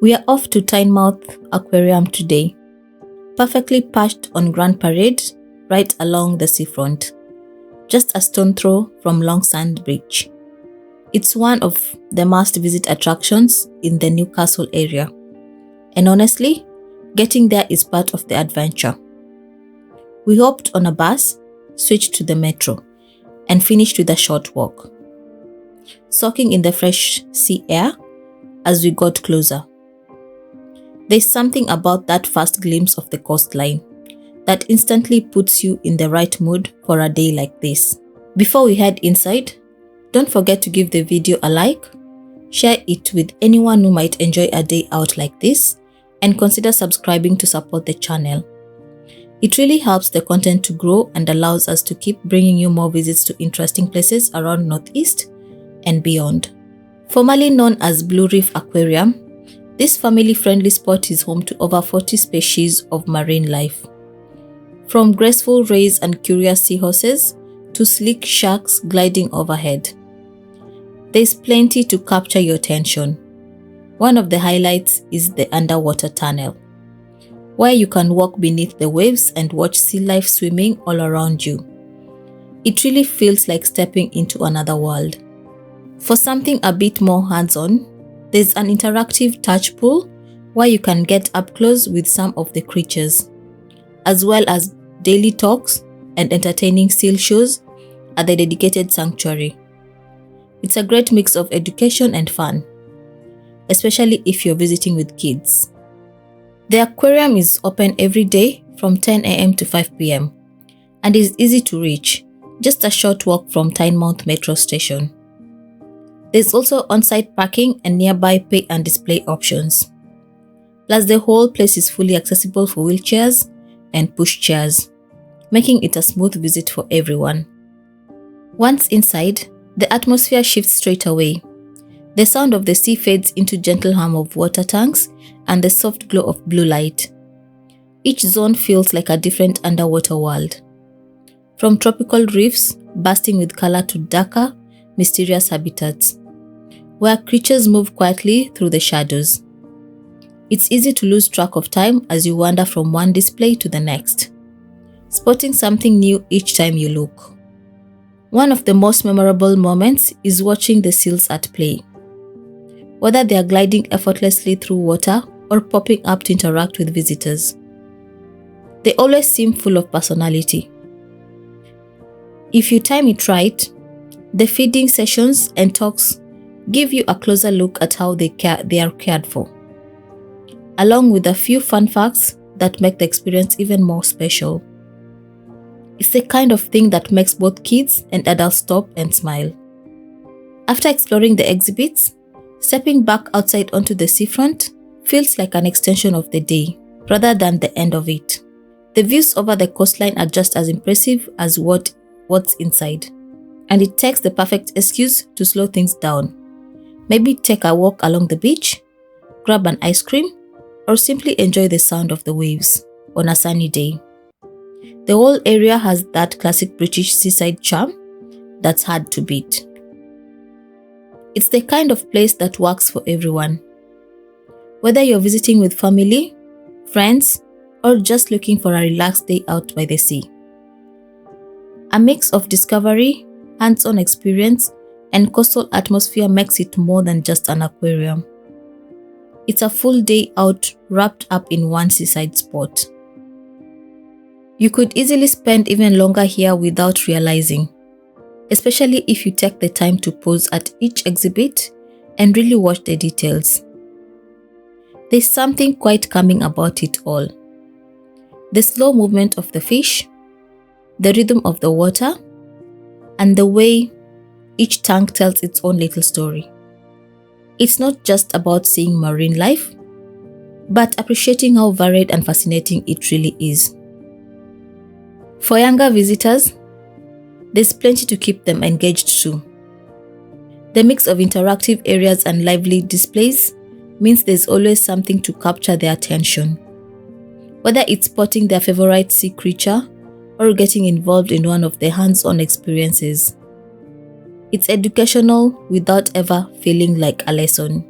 We are off to Tynemouth Aquarium today, perfectly perched on Grand Parade, right along the seafront, just a stone throw from Long Sand Beach. It's one of the must-visit attractions in the Newcastle area, and honestly, getting there is part of the adventure. We hopped on a bus, switched to the metro, and finished with a short walk, soaking in the fresh sea air as we got closer. There's something about that first glimpse of the coastline that instantly puts you in the right mood for a day like this. Before we head inside, don't forget to give the video a like, share it with anyone who might enjoy a day out like this, and consider subscribing to support the channel. It really helps the content to grow and allows us to keep bringing you more visits to interesting places around Northeast and beyond. Formerly known as Blue Reef Aquarium, this family-friendly spot is home to over 40 species of marine life. From graceful rays and curious seahorses to sleek sharks gliding overhead. There's plenty to capture your attention. One of the highlights is the underwater tunnel, where you can walk beneath the waves and watch sea life swimming all around you. It really feels like stepping into another world. For something a bit more hands-on, there's an interactive touch pool where you can get up close with some of the creatures, as well as daily talks and entertaining seal shows at the dedicated sanctuary. It's a great mix of education and fun, especially if you're visiting with kids. The aquarium is open every day from 10 a.m. to 5 p.m. and is easy to reach, just a short walk from Tynemouth metro station. There's also on-site parking and nearby pay and display options. Plus, the whole place is fully accessible for wheelchairs and pushchairs, making it a smooth visit for everyone. Once inside, the atmosphere shifts straight away. The sound of the sea fades into gentle hum of water tanks and the soft glow of blue light. Each zone feels like a different underwater world. From tropical reefs bursting with color to darker, mysterious habitats, where creatures move quietly through the shadows. It's easy to lose track of time as you wander from one display to the next, spotting something new each time you look. One of the most memorable moments is watching the seals at play. Whether they are gliding effortlessly through water or popping up to interact with visitors, they always seem full of personality. If you time it right, the feeding sessions and talks give you a closer look at how they are cared for, along with a few fun facts that make the experience even more special. It's the kind of thing that makes both kids and adults stop and smile. After exploring the exhibits, stepping back outside onto the seafront feels like an extension of the day rather than the end of it. The views over the coastline are just as impressive as what's inside, and it takes the perfect excuse to slow things down. Maybe take a walk along the beach, grab an ice cream, or simply enjoy the sound of the waves on a sunny day. The whole area has that classic British seaside charm that's hard to beat. It's the kind of place that works for everyone. Whether you're visiting with family, friends, or just looking for a relaxed day out by the sea. A mix of discovery, hands-on experience, and coastal atmosphere makes it more than just an aquarium. It's a full day out wrapped up in one seaside spot. You could easily spend even longer here without realizing, especially if you take the time to pause at each exhibit and really watch the details. There's something quite calming about it all. The slow movement of the fish, the rhythm of the water, and the way each tank tells its own little story. It's not just about seeing marine life, but appreciating how varied and fascinating it really is. For younger visitors, there's plenty to keep them engaged too. The mix of interactive areas and lively displays means there's always something to capture their attention. Whether it's spotting their favorite sea creature or getting involved in one of the hands-on experiences. It's educational without ever feeling like a lesson.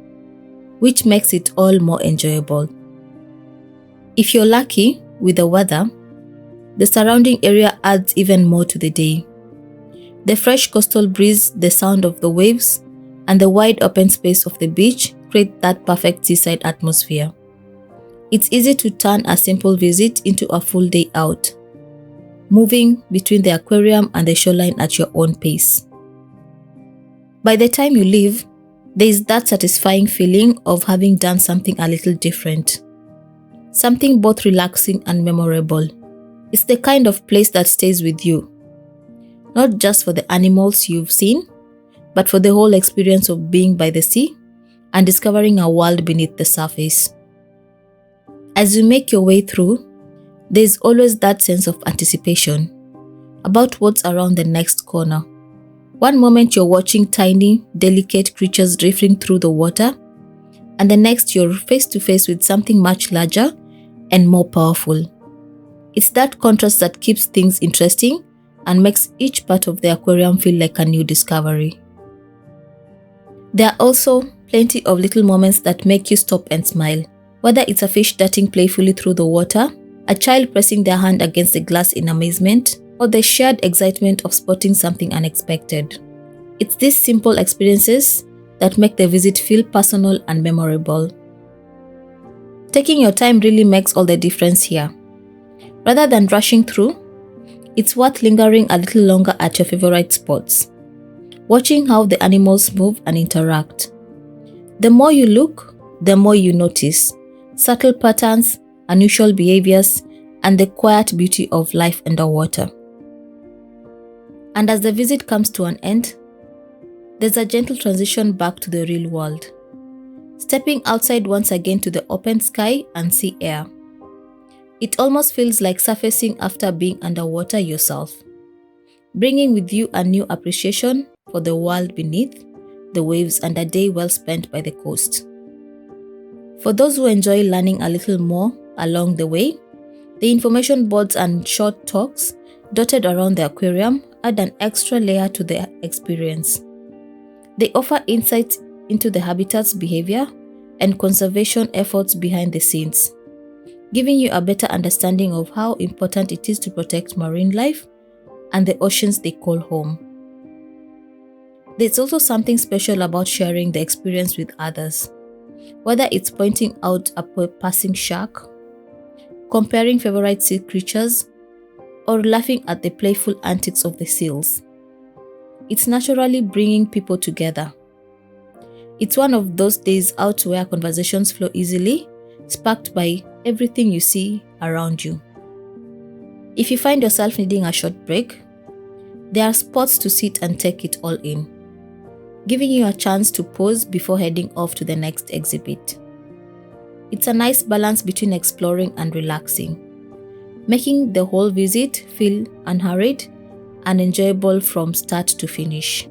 which makes it all more enjoyable. If you're lucky with the weather, the surrounding area adds even more to the day. The fresh coastal breeze, the sound of the waves, and the wide open space of the beach create that perfect seaside atmosphere. It's easy to turn a simple visit into a full day out, moving between the aquarium and the shoreline at your own pace. By the time you leave, there is that satisfying feeling of having done something a little different. Something both relaxing and memorable. It's the kind of place that stays with you, not just for the animals you've seen, but for the whole experience of being by the sea and discovering a world beneath the surface. As you make your way through, there's always that sense of anticipation about what's around the next corner. One moment you're watching tiny, delicate creatures drifting through the water, and the next you're face to face with something much larger and more powerful. It's that contrast that keeps things interesting and makes each part of the aquarium feel like a new discovery. There are also plenty of little moments that make you stop and smile. Whether it's a fish darting playfully through the water, a child pressing their hand against the glass in amazement, or the shared excitement of spotting something unexpected. It's these simple experiences that make the visit feel personal and memorable. Taking your time really makes all the difference here. Rather than rushing through, it's worth lingering a little longer at your favorite spots, watching how the animals move and interact. The more you look, the more you notice subtle patterns, unusual behaviors, and the quiet beauty of life underwater. And as the visit comes to an end, there's a gentle transition back to the real world, stepping outside once again to the open sky and sea air. It almost feels like surfacing after being underwater yourself, bringing with you a new appreciation for the world beneath the waves and a day well spent by the coast. For those who enjoy learning a little more along the way, the information boards and short talks dotted around the aquarium add an extra layer to the experience. They offer insights into the habitat's behavior and conservation efforts behind the scenes, giving you a better understanding of how important it is to protect marine life and the oceans they call home. There's also something special about sharing the experience with others, whether it's pointing out a passing shark, comparing favorite sea creatures, or laughing at the playful antics of the seals. It's naturally bringing people together. It's one of those days out where conversations flow easily, sparked by everything you see around you. If you find yourself needing a short break, there are spots to sit and take it all in, giving you a chance to pause before heading off to the next exhibit. It's a nice balance between exploring and relaxing, making the whole visit feel unhurried and enjoyable from start to finish.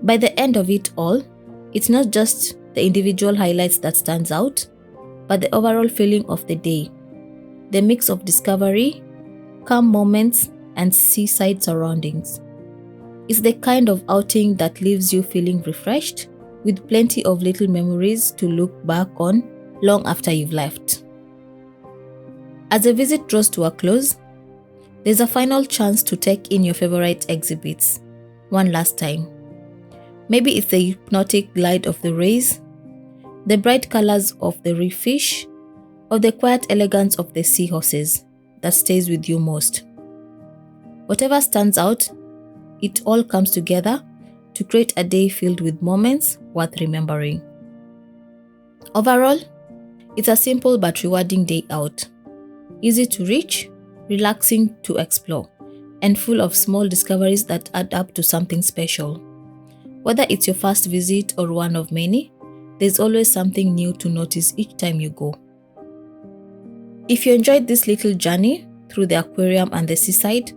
By the end of it all, it's not just the individual highlights that stands out, but the overall feeling of the day, the mix of discovery, calm moments, and seaside surroundings. It's the kind of outing that leaves you feeling refreshed, with plenty of little memories to look back on long after you've left. As the visit draws to a close, there's a final chance to take in your favorite exhibits one last time. Maybe it's the hypnotic glide of the rays, the bright colors of the reef fish, or the quiet elegance of the seahorses that stays with you most. Whatever stands out, it all comes together to create a day filled with moments worth remembering. Overall, it's a simple but rewarding day out. Easy to reach, relaxing to explore, and full of small discoveries that add up to something special. Whether it's your first visit or one of many, there's always something new to notice each time you go. If you enjoyed this little journey through the aquarium and the seaside,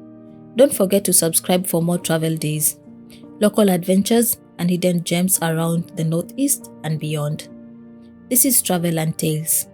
don't forget to subscribe for more travel days, local adventures, and hidden gems around the Northeast and beyond. This is Travel and Tales.